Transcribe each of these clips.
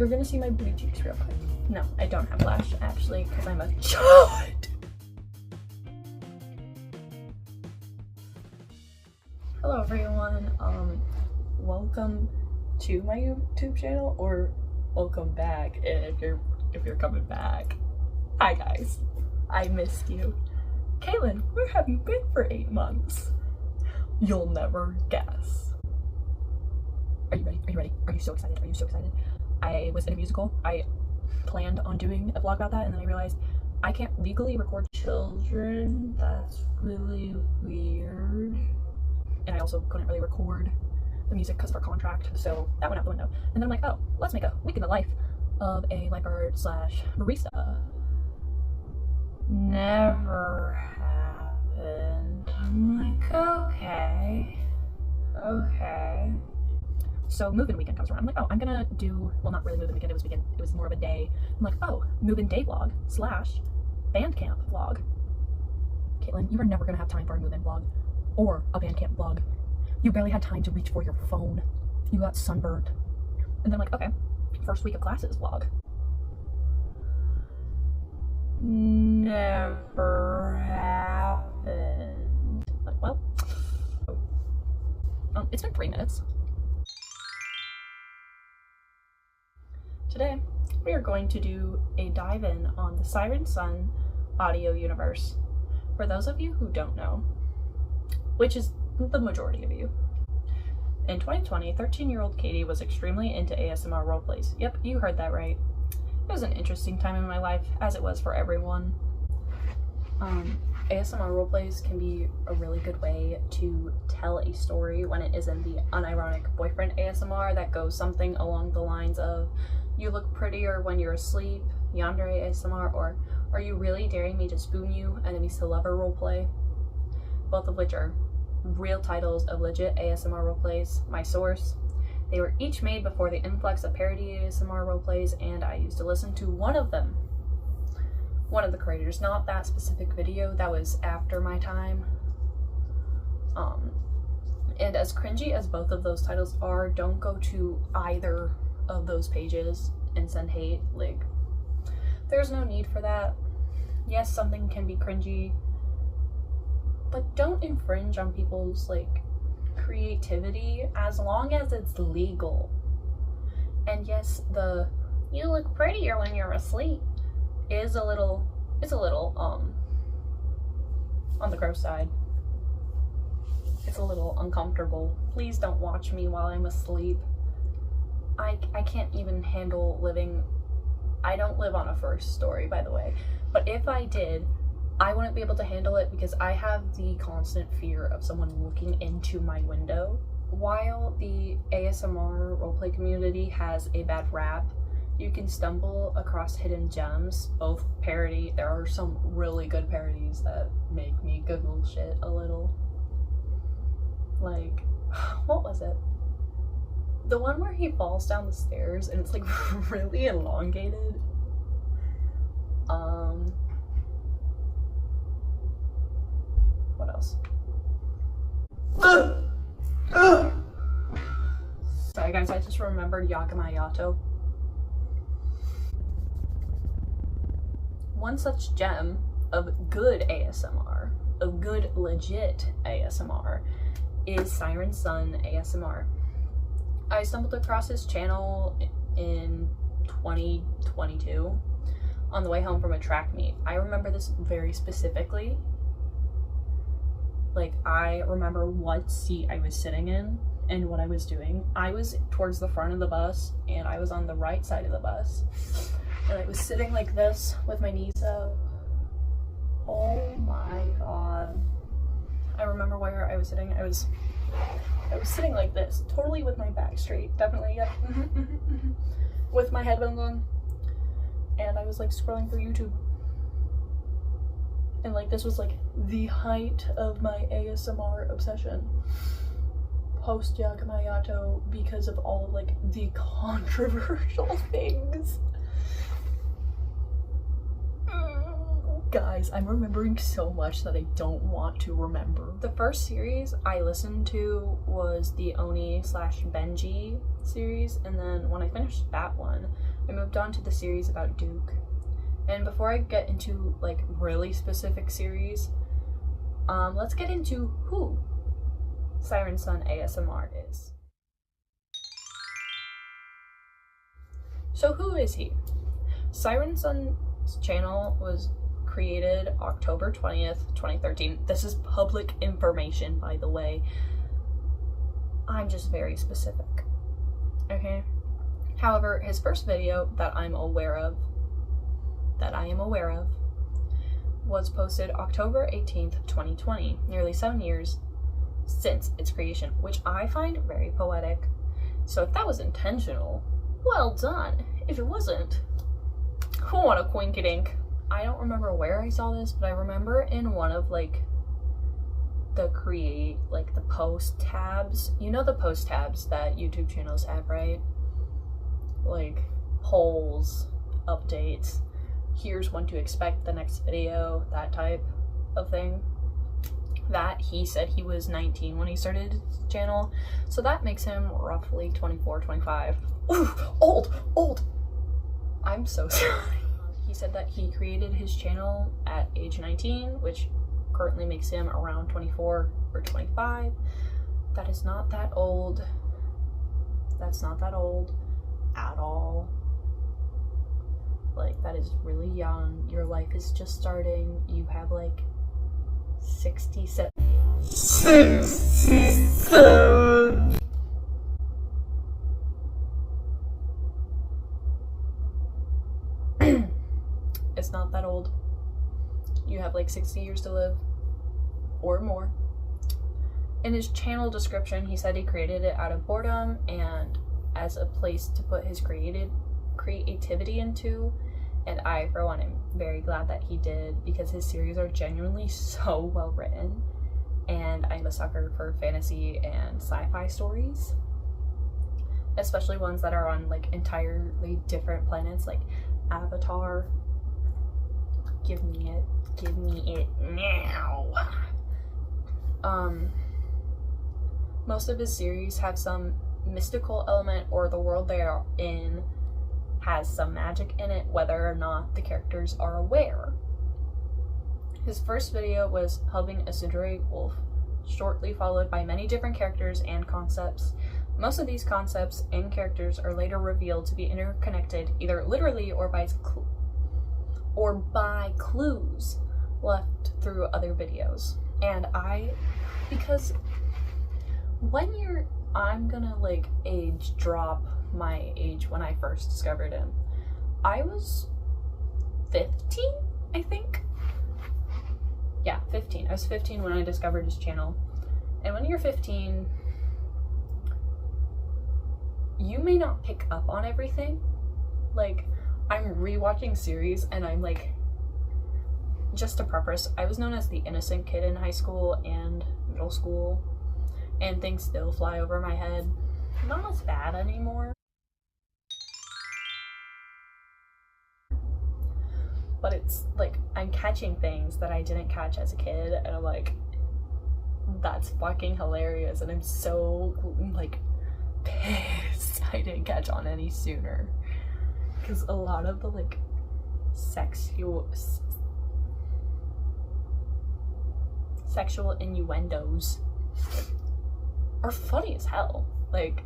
You're gonna see my booty cheeks real quick. No, I don't have lash, actually, because I'm a child. Hello everyone, welcome to my YouTube channel, or welcome back if you're coming back. Hi guys, I missed you. Kaylin, where have you been for 8 months? You'll never guess. Are you ready? Are you ready? Are you so excited? Are you so excited? I was in a musical. I planned on doing a vlog about that, and then I realized I can't legally record children. That's really weird. And I also couldn't really record the music because of our contract, so that went out the window. And then I'm like, oh, let's make a week in the life of a lifeguard slash barista. Never happened. I'm like, okay. So move-in weekend comes around. I'm like, oh, I'm gonna do, well, not really move-in weekend, it was more of a day. I'm like, oh, move-in day vlog slash band camp vlog. Caitlin, you are never gonna have time for a move-in vlog or a band camp vlog. You barely had time to reach for your phone. You got sunburned. And then I'm like, okay, first week of classes vlog. Never happened. Like, well, it's been 3 minutes. Today, we are going to do a dive-in on the Siren Son audio universe. For those of you who don't know, which is the majority of you. In 2020, 13-year-old Katie was extremely into ASMR roleplays. Yep, you heard that right. It was an interesting time in my life, as it was for everyone. ASMR roleplays can be a really good way to tell a story when it isn't the unironic boyfriend ASMR that goes something along the lines of, you look prettier when you're asleep, yandere ASMR, or are you really daring me to spoon you, enemies to lover roleplay? Both of which are real titles of legit ASMR roleplays. My source. They were each made before the influx of parody ASMR roleplays, and I used to listen to one of them. One of the creators, not that specific video, that was after my time. And as cringy as both of those titles are, don't go to either of those pages and send hate. Like, there's no need for that. Yes, something can be cringy, but don't infringe on people's, like, creativity as long as it's legal. And yes, the you look prettier when you're asleep is a little on the gross side. It's a little uncomfortable. Please don't watch me while I'm asleep. I can't even handle living. I don't live on a first story, by the way, but if I did, I wouldn't be able to handle it because I have the constant fear of someone looking into my window. While the ASMR roleplay community has a bad rap, you can stumble across hidden gems, both parody. There are some really good parodies that make me Google shit a little. Like, what was it? The one where he falls down the stairs and it's like really elongated. What else? Sorry guys, I just remembered Yakamayato. One such gem of good ASMR, of good legit ASMR, is Siren Son ASMR. I stumbled across his channel in 2022 on the way home from a track meet. I remember this very specifically. Like, I remember what seat I was sitting in and what I was doing. I was towards the front of the bus and I was on the right side of the bus. And I was sitting like this with my knees up. Oh my god. I remember where I was sitting. I was sitting like this, totally with my back straight, definitely, yeah. With my headphones on. And I was like scrolling through YouTube. And like this was like the height of my ASMR obsession. Post Yakamayato, because of all of like the controversial things. Guys, I'm remembering so much that I don't want to remember. The first series I listened to was the Oni/Benji series, and then when I finished that one, I moved on to the series about Duke. And before I get into like really specific series, let's get into who Siren Son ASMR is. So who is he? Siren Son's channel was created October 20th, 2013. This is public information, by the way. I'm just very specific. Okay? However, his first video that I am aware of, was posted October 18th, 2020, nearly 7 years since its creation, which I find very poetic. So if that was intentional, well done. If it wasn't, what a quinky-dink. I don't remember where I saw this, but I remember in one of like the post tabs. You know the post tabs that YouTube channels have, right? Like polls, updates, here's when to expect the next video, that type of thing. That he said he was 19 when he started his channel, so that makes him roughly 24, 25. Ooh, old. I'm so sorry. He said that he created his channel at age 19, which currently makes him around 24 or 25. That is not that old. That's not that old at all. Like, that is really young. Your life is just starting. You have like 67. It's not that old. You have like 60 years to live or more. In his channel description, he said he created it out of boredom and as a place to put his creativity into. And I, for one, am very glad that he did, because his series are genuinely so well written. And I'm a sucker for fantasy and sci-fi stories, especially ones that are on like entirely different planets, like Avatar. Give me it now. Most of his series have some mystical element, or the world they are in has some magic in it, whether or not the characters are aware. His first video was Helping a Tsundere Wolf, shortly followed by many different characters and concepts. Most of these concepts and characters are later revealed to be interconnected, either literally or by clues left through other videos. And because when I'm gonna like age drop my age when I first discovered him. I was 15, I think. Yeah, 15. I was 15 when I discovered his channel. And when you're 15, you may not pick up on everything. Like, I'm rewatching series and I'm like, just to preface, I was known as the innocent kid in high school and middle school, and things still fly over my head. Not as bad anymore. But it's like, I'm catching things that I didn't catch as a kid, and I'm like, that's fucking hilarious, and I'm so, like, pissed I didn't catch on any sooner. Because a lot of the, like, sexual innuendos are funny as hell. Like,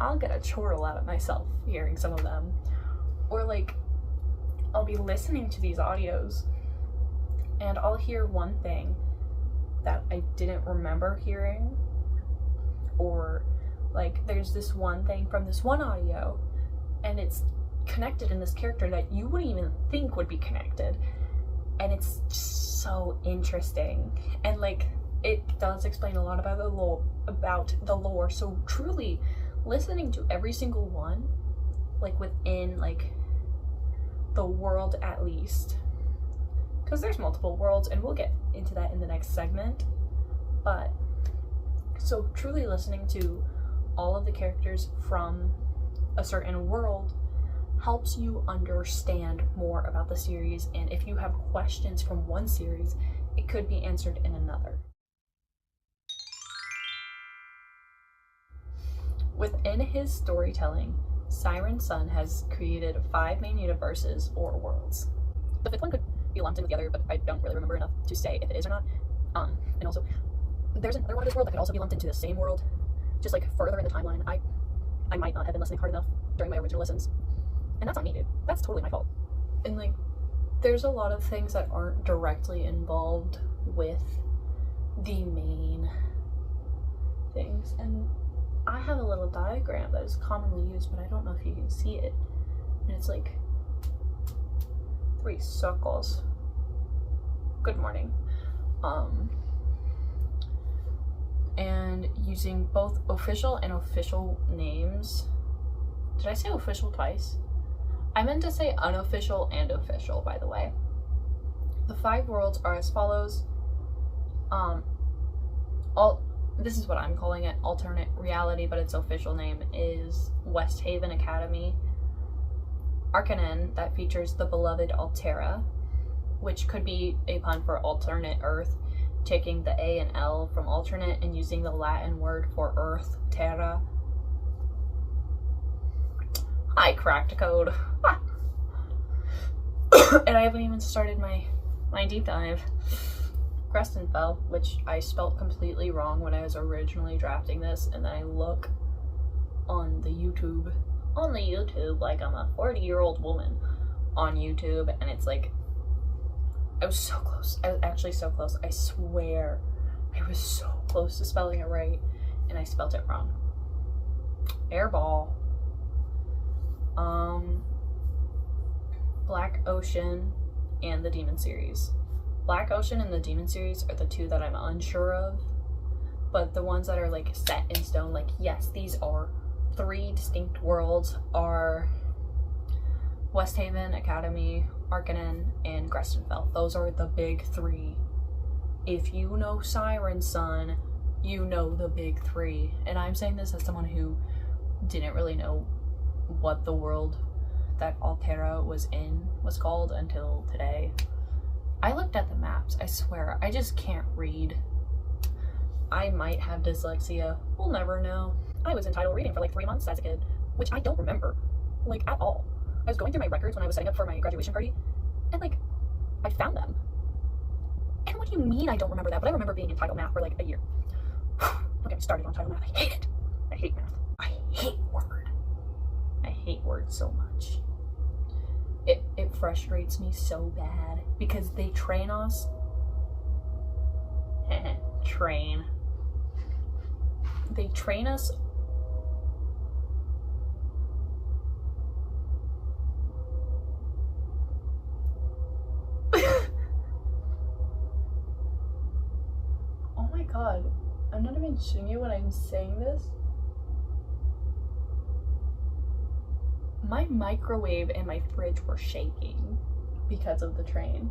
I'll get a chortle out of myself hearing some of them. Or, like, I'll be listening to these audios and I'll hear one thing that I didn't remember hearing, or like there's this one thing from this one audio and it's connected in this character that you wouldn't even think would be connected, and it's just so interesting, and like it does explain a lot about the lore. So truly listening to every single one, like within like the world at least, because there's multiple worlds and we'll get into that in the next segment, but so truly listening to all of the characters from a certain world helps you understand more about the series, and if you have questions from one series, it could be answered in another. Within his storytelling, Siren Son has created 5 main universes or worlds. The 5th one could be lumped in with the other, but I don't really remember enough to say if it is or not. And also, there's another one of this world that could also be lumped into the same world, just like further in the timeline. I might not have been listening hard enough during my original listens, and that's on me, dude. That's totally my fault. And like, there's a lot of things that aren't directly involved with the main things, and I have a little diagram that is commonly used, but I don't know if you can see it. And it's like 3 circles. Good morning. And using both official and official names. Did I say official twice? I meant to say unofficial and official, by the way. The 5 worlds are as follows. This is what I'm calling it, alternate reality, but its official name is West Haven Academy. Q&And, that features the beloved Altera, which could be a pun for alternate Earth, taking the A and L from alternate and using the Latin word for Earth, terra. I cracked a code. And I haven't even started my deep dive. Fell, which I spelt completely wrong when I was originally drafting this, and then I look on the YouTube like I'm a 40-year-old woman on YouTube, and it's like, I was so close. I was actually so close. I swear I was so close to spelling it right, and I spelt it wrong. Airball. Black Ocean and the Demon series. Black Ocean and the Demon series are the 2 that I'm unsure of, but the ones that are like set in stone, like yes, these are 3 distinct worlds, are West Haven Academy, Q&And, and Fell. Those are the big 3. If you know Siren Son, you know the big 3. And I'm saying this as someone who didn't really know what the world that Altera was in was called until today. I looked at the maps, I swear, I just can't read. I might have dyslexia, we'll never know. I was in title reading for like 3 months as a kid, which I don't remember, like, at all. I was going through my records when I was setting up for my graduation party, and like, I found them. And what do you mean I don't remember that? But I remember being in title math for like a year. Don't get me started on title math, I hate it. I hate math. I hate word. I hate words so much. It frustrates me so bad because they train us. Train. They train us. Oh my god. I'm not even shitting you when I'm saying this. My microwave and my fridge were shaking because of the train.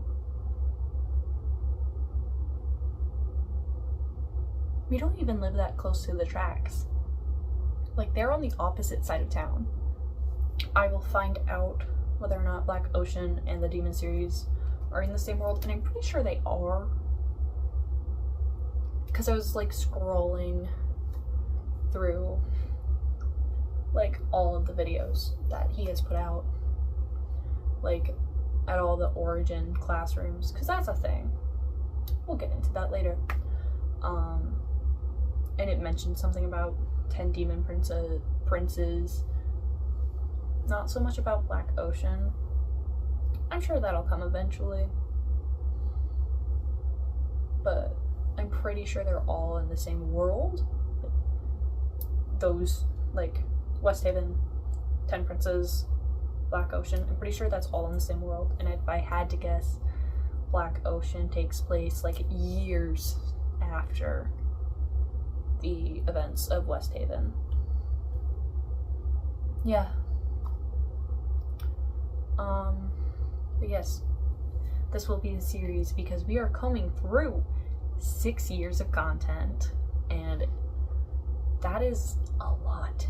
We don't even live that close to the tracks. Like, they're on the opposite side of town. I will find out whether or not Black Ocean and the Demon series are in the same world, and I'm pretty sure they are. Because I was like scrolling through like all of the videos that he has put out, like at all the origin classrooms, because that's a thing. We'll get into that later. And it mentioned something about 10 demon princes. Not so much about Black Ocean. I'm sure that'll come eventually, but I'm pretty sure they're all in the same world. Those, like, West Haven, 10 Princes, Black Ocean, I'm pretty sure that's all in the same world. And if I had to guess, Black Ocean takes place like years after the events of West Haven. Yeah. But yes, this will be a series because we are coming through 6 years of content, and that is a lot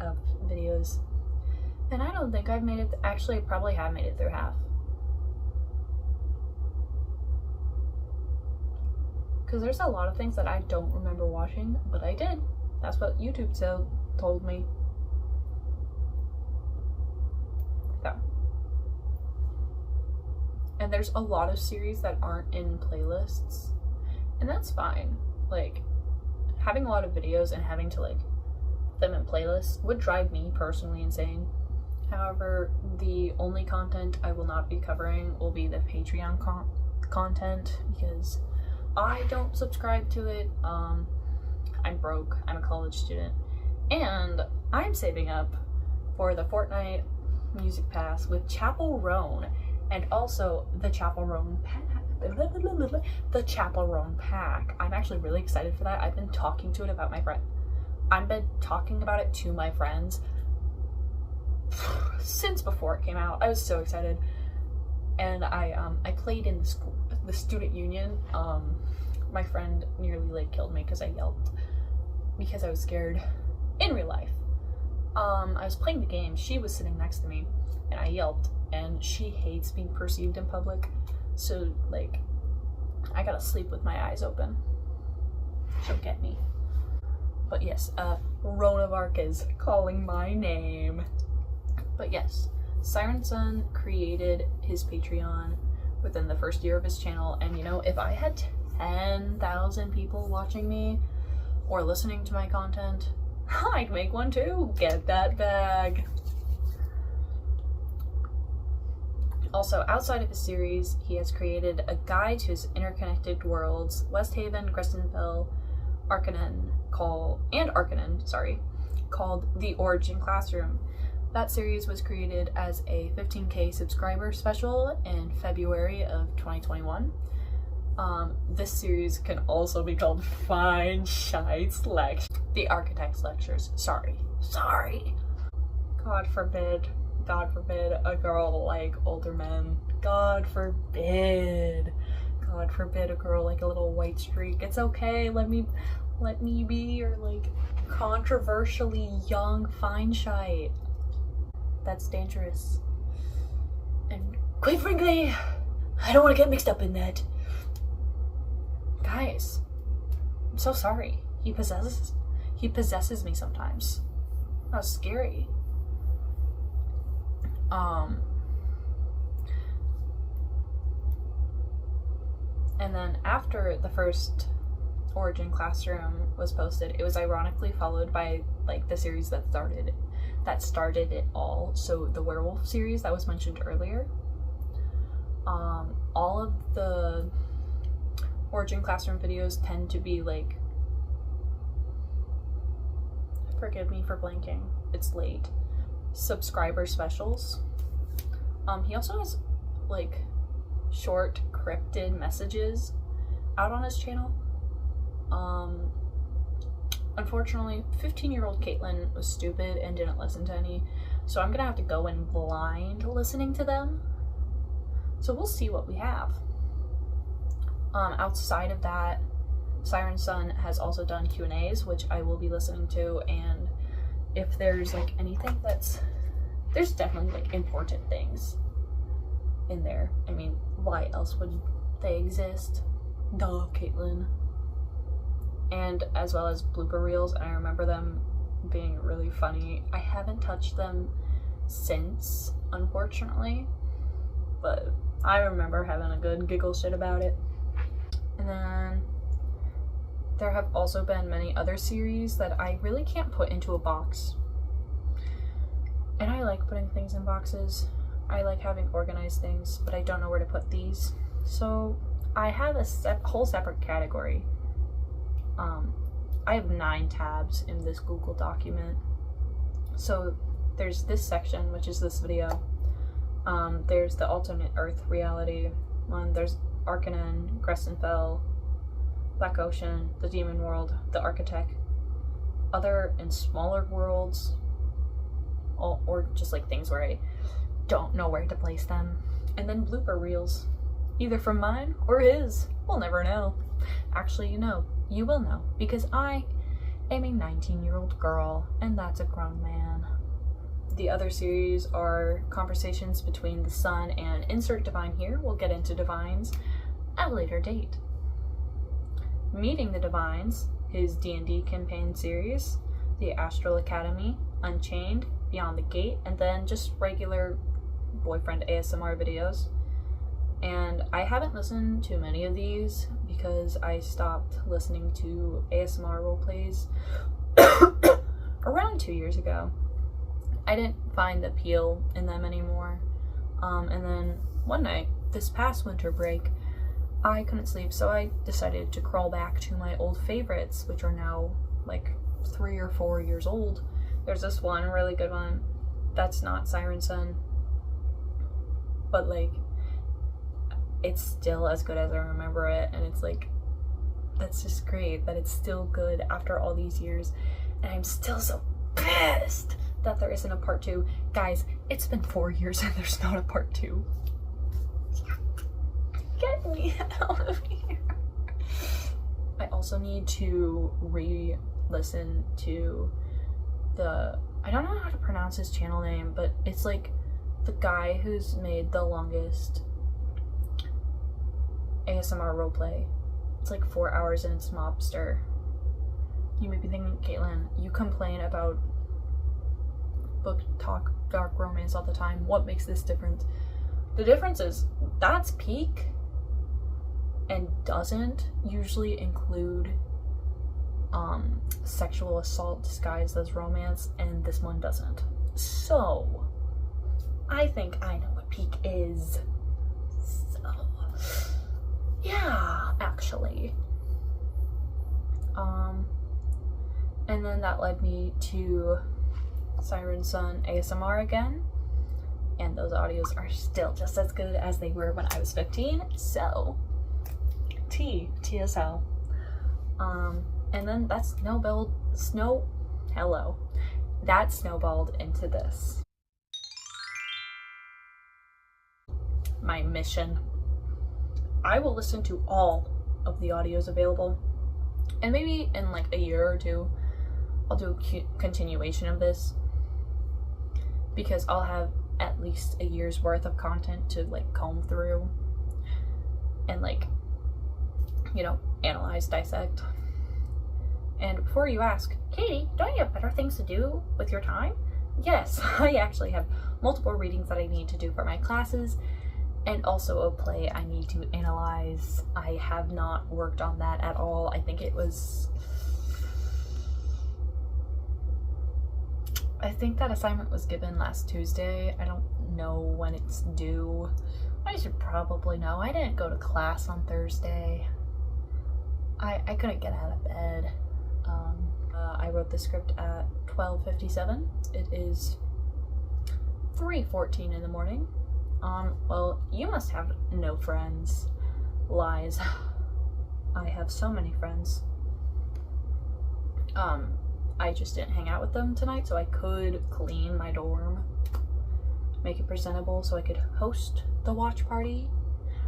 of videos. And I don't think I've made it, actually I probably have made it through half. Because there's a lot of things that I don't remember watching, but I did. That's what YouTube told me. So. And there's a lot of series that aren't in playlists. And that's fine. Like, having a lot of videos and having to, like, put them in playlists would drive me personally insane. However, the only content I will not be covering will be the Patreon content, because I don't subscribe to it. I'm broke. I'm a college student. And I'm saving up for the Fortnite Music Pass with Chapel Roan, and also the Chapel Roan Pack. The Chapel Roan Pack. I'm actually really excited for that. I've been talking to it about my friend. I've been talking about it to my friends since before it came out. I was so excited. And I played in the student union. My friend nearly like killed me because I yelped because I was scared in real life. I was playing the game, she was sitting next to me, and I yelped, and she hates being perceived in public, so like I gotta sleep with my eyes open. She'll get me. But yes, Roan of Arc is calling my name. But yes, Siren Son created his Patreon within the first year of his channel, and you know, if I had 10,000 people watching me or listening to my content, I'd make one too. Get that bag. Also, outside of his series, he has created a guide to his interconnected worlds, Westhaven, Crestonville, Arcanine, called The Origin Classroom. That series was created as a 15K subscriber special in February of 2021. This series can also be called Fine Shites Lectures. The Architect's Lectures. Sorry. God forbid a girl like older men. God forbid a girl like a little white streak. It's okay, let me be your like controversially young fine shite. That's dangerous. And quite frankly, I don't want to get mixed up in that. Guys, I'm so sorry. He possesses me sometimes. That was scary. And then after the first Origin Classroom was posted, it was ironically followed by like the series that started it all. So the werewolf series that was mentioned earlier. All of the Origin Classroom videos tend to be like, forgive me for blanking, it's late, subscriber specials. He also has like short cryptid messages out on his channel. Unfortunately, 15-year-old Caitlin was stupid and didn't listen to any, so I'm gonna have to go in blind listening to them. So we'll see what we have. Outside of that, Siren Son has also done Q&As, which I will be listening to, and if there's like anything there's definitely like important things in there. I mean, why else would they exist? Duh, Caitlin. And as well as blooper reels, and I remember them being really funny. I haven't touched them since, unfortunately, but I remember having a good giggle shit about it. And then there have also been many other series that I really can't put into a box. And I like putting things in boxes. I like having organized things, but I don't know where to put these. So I have a whole separate category. I have 9 tabs in this Google document. So there's this section, which is this video. There's the alternate Earth reality one. There's Arcanine, Crestonville, Black Ocean, the Demon World, the Architect, other and smaller worlds, or just like things where I don't know where to place them, and then blooper reels, either from mine or his. We'll never know. Actually, you will know, because I am a 19-year-old girl, and that's a grown man. The other series are conversations between the sun and insert divine here. We'll get into divines at a later date. Meeting the Divines, his D&D campaign series, the Astral Academy, Unchained, Beyond the Gate, and then just regular boyfriend ASMR videos. And I haven't listened to many of these because I stopped listening to ASMR roleplays around 2 years ago. I didn't find the appeal in them anymore. And then one night, this past winter break, I couldn't sleep, so I decided to crawl back to my old favorites, which are now like 3 or 4 years old. There's this one really good one that's not Siren Son, but like it's still as good as I remember it, and it's like, that's just great that it's still good after all these years. And I'm still so pissed that there isn't a part 2. Guys, it's been 4 years and there's not a part 2. Get me out of here. I also need to re-listen to I don't know how to pronounce his channel name, but it's like the guy who's made the longest ASMR roleplay. It's like 4 hours and it's Mobster. You may be thinking, Caitlin, you complain about book talk, dark romance all the time. What makes this different? The difference is that's peak and doesn't usually include sexual assault disguised as romance, and this one doesn't. So I think I know what peak is. So yeah, actually. And then that led me to Siren Son ASMR again, and those audios are still just as good as they were when I was 15, so TSL. And then that snowballed into this. My mission. I will listen to all of the audios available, and maybe in like a year or two I'll do a continuation of this, because I'll have at least a year's worth of content to like comb through and like, you know, analyze, dissect. And before you ask, Katie, don't you have better things to do with your time? Yes, I actually have multiple readings that I need to do for my classes, and also a play I need to analyze. I have not worked on that at all. I think that assignment was given last Tuesday. I don't know when it's due. I should probably know. I didn't go to class on Thursday. I couldn't get out of bed. I wrote the script at 12:57. It is 3:14 in the morning. Well, you must have no friends. Lies. I have so many friends. I just didn't hang out with them tonight, so I could clean my dorm, make it presentable so I could host the watch party.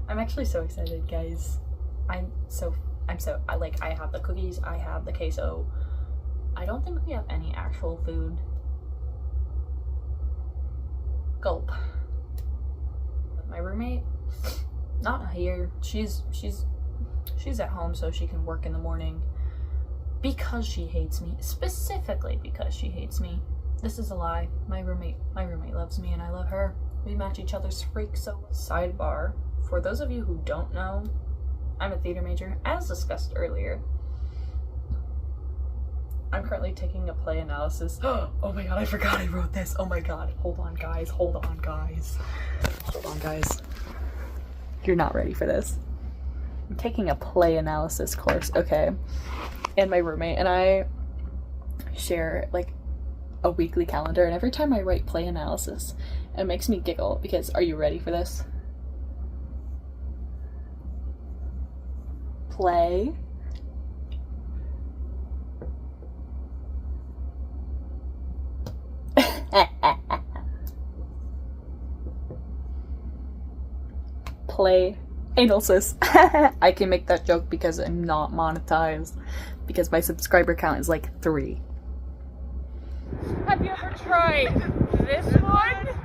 I'm actually so excited, guys. I have the cookies, I have the queso. I don't think we have any actual food. Gulp. My roommate, not here. She's at home so she can work in the morning because she hates me. Specifically because she hates me. This is a lie. My roommate loves me and I love her. We match each other's freaks. So sidebar, for those of you who don't know, I'm a theater major, as discussed earlier. I'm currently taking a play analysis. Oh my god, I forgot I wrote this. Oh my god. Hold on, guys. You're not ready for this. I'm taking a play analysis course, okay? And my roommate and I share like a weekly calendar, and every time I write play analysis, it makes me giggle because, are you ready for this? Play play analysis. I can make that joke because I'm not monetized, because my subscriber count is like 3. Have you ever tried this one.